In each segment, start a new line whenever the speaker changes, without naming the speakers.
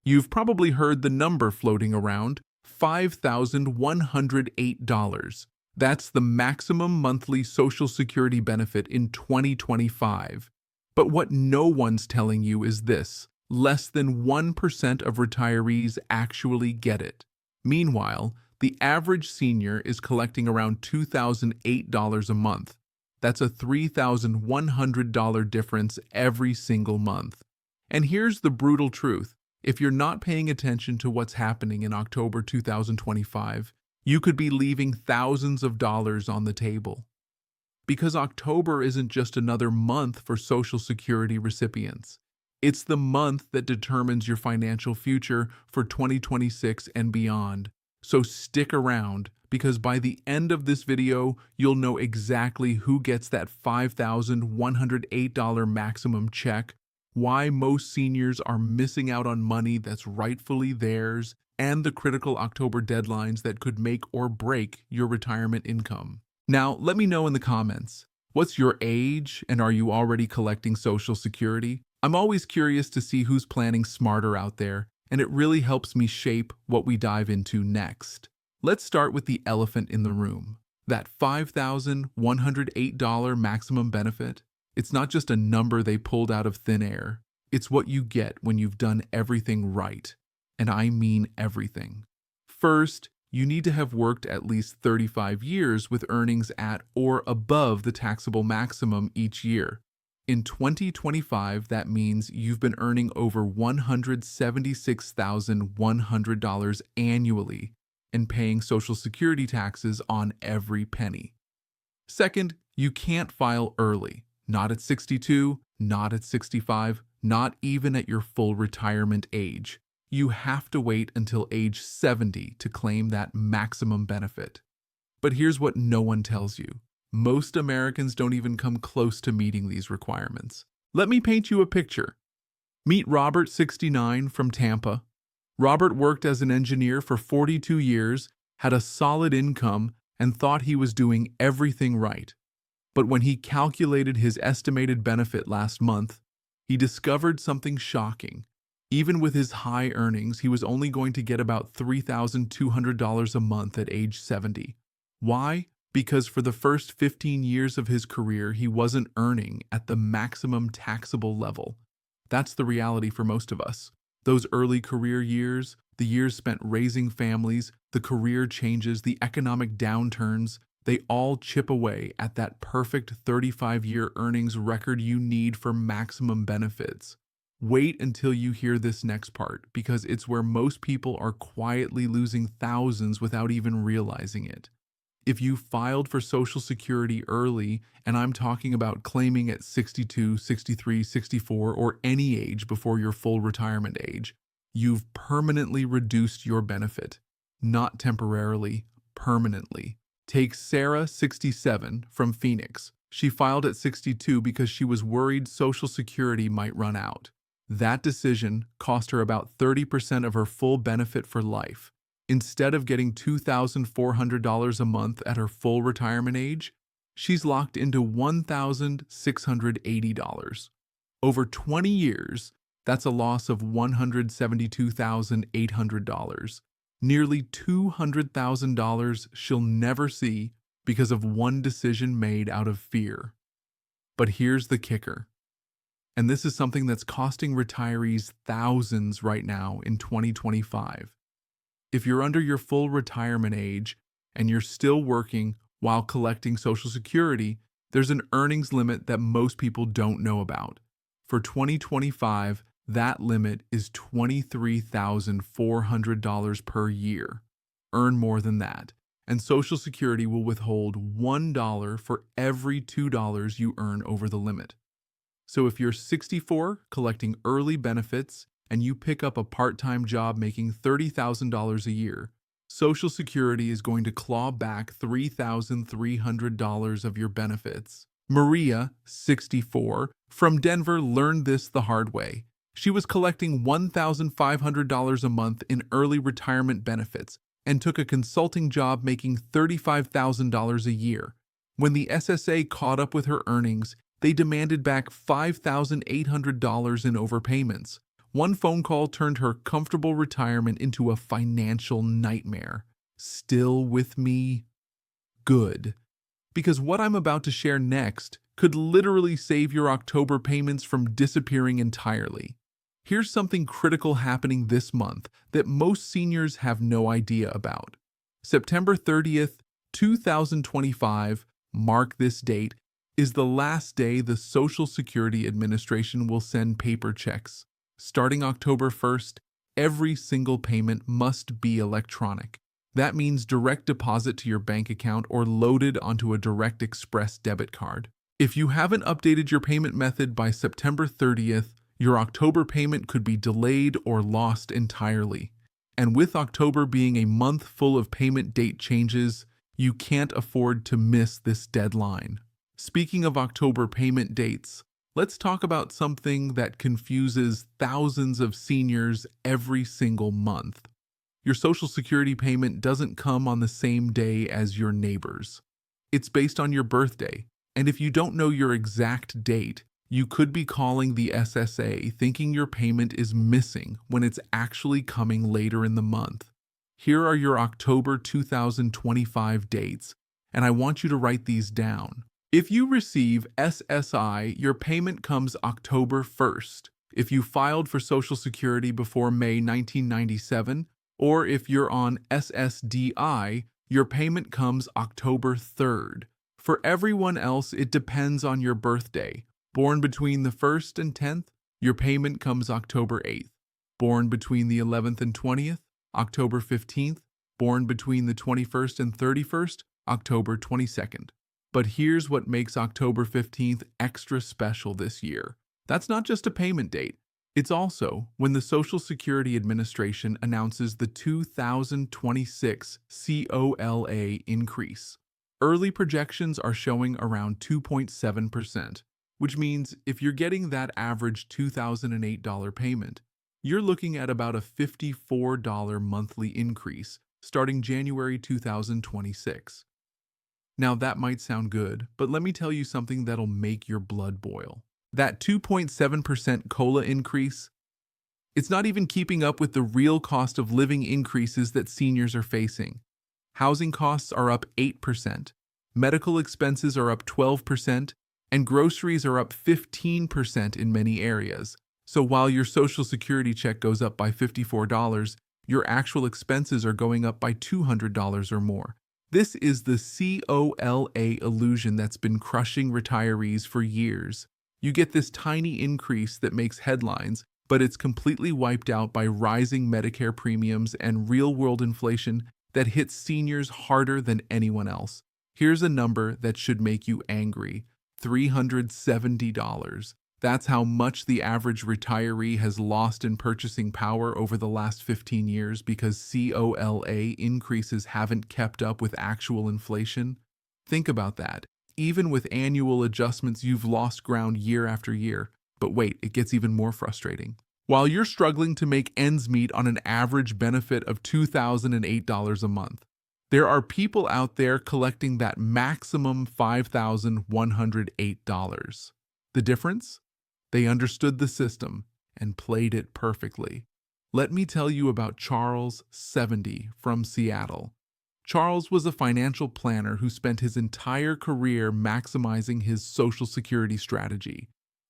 You've probably heard the number floating around, $5,108. That's the maximum monthly Social Security benefit in 2025. But what no one's telling you is this: less than 1% of retirees actually get it. Meanwhile, the average senior is collecting around $2,008 a month. That's a $3,100 difference every single month. And here's the brutal truth. If you're not paying attention to what's happening in October 2025, you could be leaving thousands of dollars on the table. Because October isn't just another month for Social Security recipients. It's the month that determines your financial future for 2026 and beyond. So stick around, because by the end of this video, you'll know exactly who gets that $5,108 maximum check, why most seniors are missing out on money that's rightfully theirs, and the critical October deadlines that could make or break your retirement income. Now, let me know in the comments, what's your age, and are you already collecting Social Security? I'm always curious to see who's planning smarter out there, and it really helps me shape what we dive into next. Let's start with the elephant in the room. That $5,108 maximum benefit. It's not just a number they pulled out of thin air. It's what you get when you've done everything right. And I mean everything. First, you need to have worked at least 35 years with earnings at or above the taxable maximum each year. In 2025, that means you've been earning over $176,100 annually and paying Social Security taxes on every penny. Second, you can't file early. Not at 62, not at 65, not even at your full retirement age. You have to wait until age 70 to claim that maximum benefit. But here's what no one tells you. Most Americans don't even come close to meeting these requirements. Let me paint you a picture. Meet Robert, 69, from Tampa. Robert worked as an engineer for 42 years, had a solid income, and thought he was doing everything right. But when he calculated his estimated benefit last month, he discovered something shocking. Even with his high earnings, he was only going to get about $3,200 a month at age 70. Why? Because for the first 15 years of his career, he wasn't earning at the maximum taxable level. That's the reality for most of us. Those early career years, the years spent raising families, the career changes, the economic downturns, they all chip away at that perfect 35-year earnings record you need for maximum benefits. Wait until you hear this next part, because it's where most people are quietly losing thousands without even realizing it. If you filed for Social Security early, and I'm talking about claiming at 62, 63, 64, or any age before your full retirement age, you've permanently reduced your benefit. Not temporarily, permanently. Take Sarah, 67, from Phoenix. She filed at 62 because she was worried Social Security might run out. That decision cost her about 30% of her full benefit for life. Instead of getting $2,400 a month at her full retirement age, she's locked into $1,680. Over 20 years, that's a loss of $172,800. Nearly $200,000 she'll never see because of one decision made out of fear. But here's the kicker. And this is something that's costing retirees thousands right now in 2025. If you're under your full retirement age and you're still working while collecting Social Security, there's an earnings limit that most people don't know about. For 2025, that limit is $23,400 per year. Earn more than that, and Social Security will withhold $1 for every $2 you earn over the limit. So if you're 64, collecting early benefits, and you pick up a part-time job making $30,000 a year, Social Security is going to claw back $3,300 of your benefits. Maria, 64, from Denver learned this the hard way. She was collecting $1,500 a month in early retirement benefits and took a consulting job making $35,000 a year. When the SSA caught up with her earnings, they demanded back $5,800 in overpayments. One phone call turned her comfortable retirement into a financial nightmare. Still with me? Good. Because what I'm about to share next could literally save your October payments from disappearing entirely. Here's something critical happening this month that most seniors have no idea about. September 30th, 2025, mark this date, is the last day the Social Security Administration will send paper checks. Starting October 1st, every single payment must be electronic. That means direct deposit to your bank account or loaded onto a Direct Express debit card. If you haven't updated your payment method by September 30th, your October payment could be delayed or lost entirely. And with October being a month full of payment date changes, you can't afford to miss this deadline. Speaking of October payment dates, let's talk about something that confuses thousands of seniors every single month. Your Social Security payment doesn't come on the same day as your neighbor's. It's based on your birthday, and if you don't know your exact date, you could be calling the SSA thinking your payment is missing when it's actually coming later in the month. Here are your October 2025 dates, and I want you to write these down. If you receive SSI, your payment comes October 1st. If you filed for Social Security before May 1997, or if you're on SSDI, your payment comes October 3rd. For everyone else, it depends on your birthday. Born between the 1st and 10th, your payment comes October 8th. Born between the 11th and 20th, October 15th. Born between the 21st and 31st, October 22nd. But here's what makes October 15th extra special this year. That's not just a payment date. It's also when the Social Security Administration announces the 2026 COLA increase. Early projections are showing around 2.7%, which means if you're getting that average $2,008 payment, you're looking at about a $54 monthly increase starting January 2026. Now that might sound good, but let me tell you something that'll make your blood boil. That 2.7% COLA increase, it's not even keeping up with the real cost of living increases that seniors are facing. Housing costs are up 8%, medical expenses are up 12%, and groceries are up 15% in many areas. So while your Social Security check goes up by $54, your actual expenses are going up by $200 or more. This is the COLA illusion that's been crushing retirees for years. You get this tiny increase that makes headlines, but it's completely wiped out by rising Medicare premiums and real-world inflation that hits seniors harder than anyone else. Here's a number that should make you angry: $370. That's how much the average retiree has lost in purchasing power over the last 15 years because COLA increases haven't kept up with actual inflation. Think about that. Even with annual adjustments, you've lost ground year after year. But wait, it gets even more frustrating. While you're struggling to make ends meet on an average benefit of $2,008 a month, there are people out there collecting that maximum $5,108. The difference? They understood the system and played it perfectly. Let me tell you about Charles, 70, from Seattle. Charles was a financial planner who spent his entire career maximizing his Social Security strategy.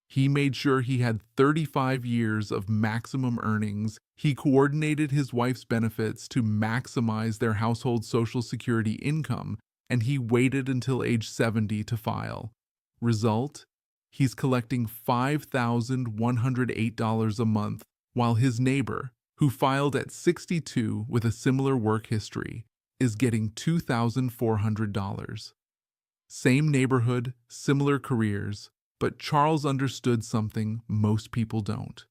He made sure he had 35 years of maximum earnings. He coordinated his wife's benefits to maximize their household Social Security income, and he waited until age 70 to file. Result? He's collecting $5,108 a month, while his neighbor, who filed at 62 with a similar work history, is getting $2,400. Same neighborhood, similar careers, but Charles understood something most people don't.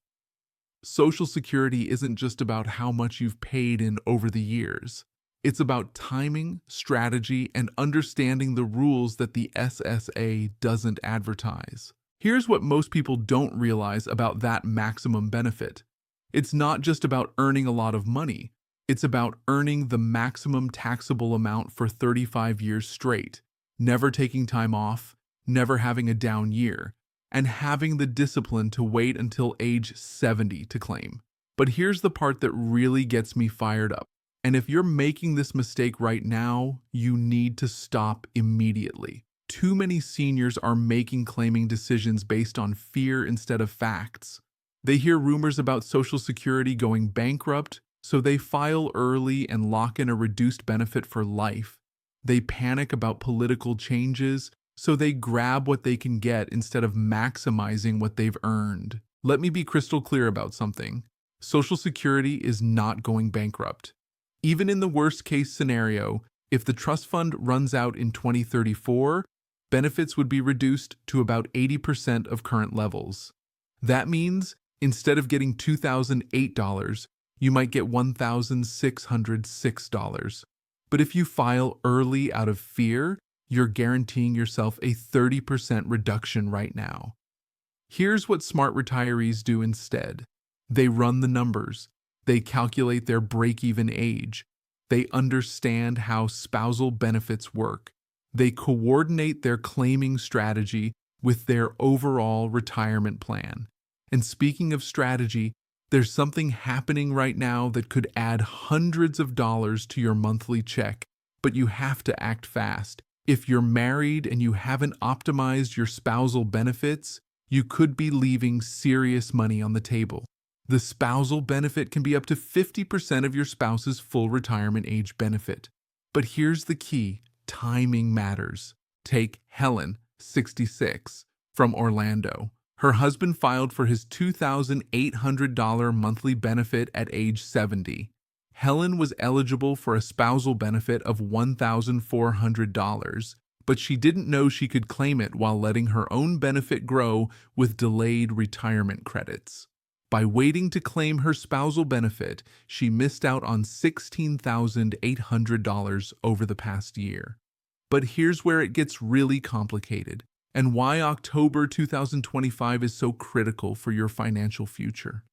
Social Security isn't just about how much you've paid in over the years. It's about timing, strategy, and understanding the rules that the SSA doesn't advertise. Here's what most people don't realize about that maximum benefit. It's not just about earning a lot of money. It's about earning the maximum taxable amount for 35 years straight, never taking time off, never having a down year. and having the discipline to wait until age 70 to claim. But here's the part that really gets me fired up. And if you're making this mistake right now, you need to stop immediately. Too many seniors are making claiming decisions based on fear instead of facts. They hear rumors about Social Security going bankrupt, so they file early and lock in a reduced benefit for life. They panic about political changes, so they grab what they can get instead of maximizing what they've earned. Let me be crystal clear about something. Social Security is not going bankrupt. Even in the worst-case scenario, if the trust fund runs out in 2034, benefits would be reduced to about 80% of current levels. That means, instead of getting $2,008, you might get $1,606. But if you file early out of fear, you're guaranteeing yourself a 30% reduction right now. Here's what smart retirees do instead. They run the numbers. They calculate their break-even age. They understand how spousal benefits work. They coordinate their claiming strategy with their overall retirement plan. And speaking of strategy, there's something happening right now that could add hundreds of dollars to your monthly check, but you have to act fast. If you're married and you haven't optimized your spousal benefits, you could be leaving serious money on the table. The spousal benefit can be up to 50% of your spouse's full retirement age benefit. But here's the key: timing matters. Take Helen, 66, from Orlando. Her husband filed for his $2,800 monthly benefit at age 70. Helen was eligible for a spousal benefit of $1,400, but she didn't know she could claim it while letting her own benefit grow with delayed retirement credits. By waiting to claim her spousal benefit, she missed out on $16,800 over the past year. But here's where it gets really complicated, and why October 2025 is so critical for your financial future.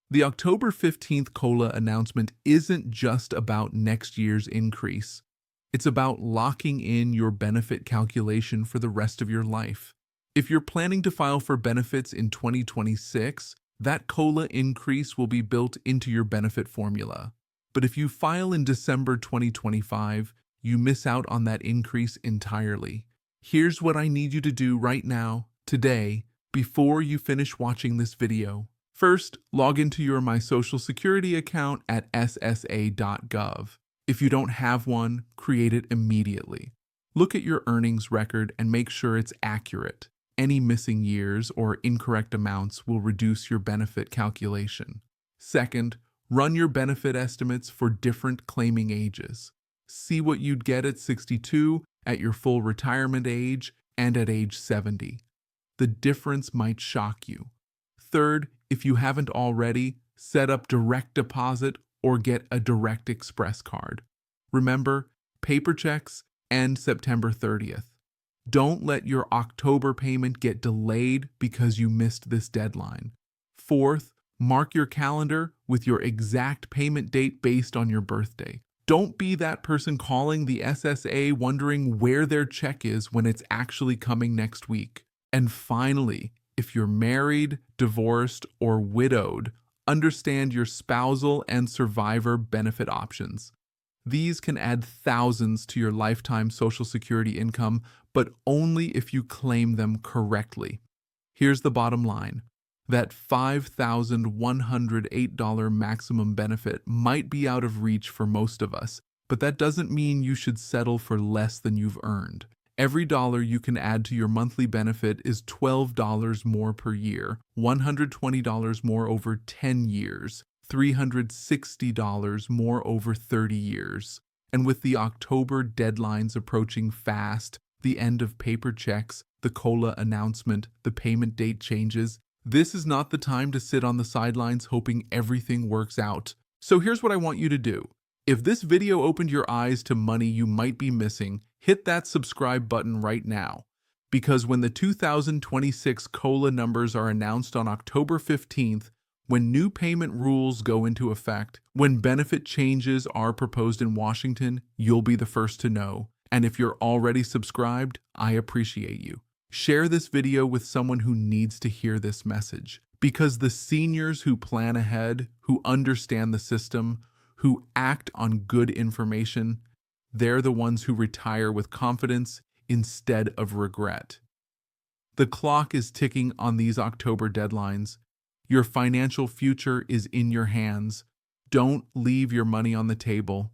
The October 15th COLA announcement isn't just about next year's increase. It's about locking in your benefit calculation for the rest of your life. If you're planning to file for benefits in 2026, that COLA increase will be built into your benefit formula. But if you file in December 2025, you miss out on that increase entirely. Here's what I need you to do right now, today, before you finish watching this video. First, log into your My Social Security account at ssa.gov. If you don't have one, create it immediately. Look at your earnings record and make sure it's accurate. Any missing years or incorrect amounts will reduce your benefit calculation. Second, run your benefit estimates for different claiming ages. See what you'd get at 62, at your full retirement age, and at age 70. The difference might shock you. Third, if you haven't already, set up direct deposit or get a Direct Express card. Remember, paper checks end September 30th. Don't let your October payment get delayed because you missed this deadline. Fourth, mark your calendar with your exact payment date based on your birthday. Don't be that person calling the SSA wondering where their check is when it's actually coming next week. And finally, if you're married, divorced, or widowed, understand your spousal and survivor benefit options. These can add thousands to your lifetime Social Security income, but only if you claim them correctly. Here's the bottom line. That $5,108 maximum benefit might be out of reach for most of us, but that doesn't mean you should settle for less than you've earned. Every dollar you can add to your monthly benefit is $12 more per year, $120 more over 10 years, $360 more over 30 years. And with the October deadlines approaching fast, the end of paper checks, the COLA announcement, the payment date changes, this is not the time to sit on the sidelines hoping everything works out. So here's what I want you to do. If this video opened your eyes to money you might be missing, hit that subscribe button right now. Because when the 2026 COLA numbers are announced on October 15th, when new payment rules go into effect, when benefit changes are proposed in Washington, you'll be the first to know. And if you're already subscribed, I appreciate you. Share this video with someone who needs to hear this message, because the seniors who plan ahead, who understand the system, who act on good information, they're the ones who retire with confidence instead of regret. The clock is ticking on these October deadlines. Your financial future is in your hands. Don't leave your money on the table.